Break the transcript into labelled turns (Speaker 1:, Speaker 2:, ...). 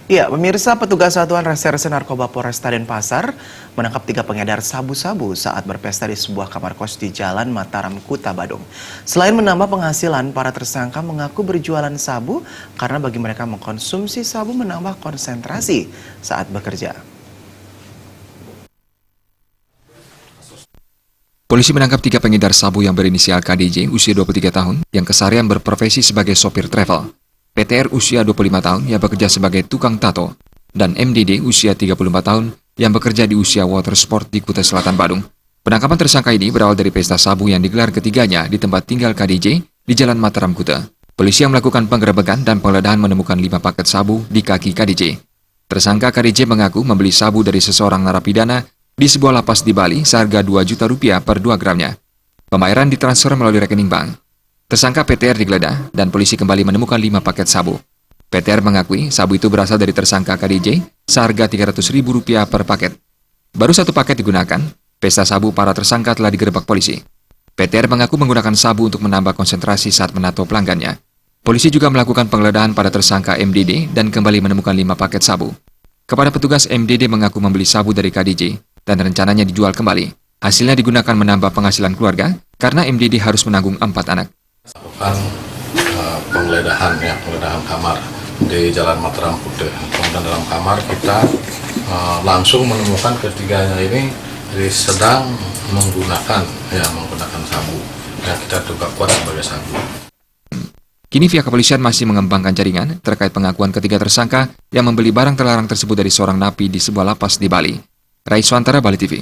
Speaker 1: Ya, pemirsa, petugas Satuan Reserse Narkoba Polresta Denpasar menangkap 3 pengedar sabu-sabu saat berpesta di sebuah kamar kos di Jalan Mataram, Kuta Badung. Selain menambah penghasilan, para tersangka mengaku berjualan sabu karena bagi mereka mengkonsumsi sabu menambah konsentrasi saat bekerja.
Speaker 2: Polisi menangkap 3 pengedar sabu yang berinisial KDJ usia 23 tahun yang keseharian berprofesi sebagai sopir travel, PTR usia 25 tahun yang bekerja sebagai tukang tato, dan MDD usia 34 tahun yang bekerja di usia water sport di Kuta Selatan, Badung. Penangkapan tersangka ini berawal dari pesta sabu yang digelar ketiganya di tempat tinggal KDJ di Jalan Mataram, Kuta. Polisi yang melakukan penggerebekan dan penggeledahan menemukan 5 paket sabu di kaki KDJ. Tersangka KDJ mengaku membeli sabu dari seseorang narapidana di sebuah lapas di Bali seharga 2 juta rupiah per 2 gramnya. Pembayaran ditransfer melalui rekening bank. Tersangka PTR digeledah dan polisi kembali menemukan 5 paket sabu. PTR mengakui sabu itu berasal dari tersangka KDJ seharga Rp300.000 per paket. Baru 1 paket digunakan, pesta sabu para tersangka telah digerebek polisi. PTR mengaku menggunakan sabu untuk menambah konsentrasi saat menato pelanggannya. Polisi juga melakukan penggeledahan pada tersangka MDD dan kembali menemukan 5 paket sabu. Kepada petugas, MDD mengaku membeli sabu dari KDJ dan rencananya dijual kembali. Hasilnya digunakan menambah penghasilan keluarga karena MDD harus menanggung 4 anak.
Speaker 3: Lakukan penggeledahan kamar di Jalan Mataram Kuta. Kemudian dalam kamar kita langsung menemukan ketiganya ini sedang menggunakan sabu yang kita duga kuat sebagai sabu.
Speaker 2: Kini pihak kepolisian masih mengembangkan jaringan terkait pengakuan ketiga tersangka yang membeli barang terlarang tersebut dari seorang napi di sebuah lapas di Bali. Raiswantara, Bali TV.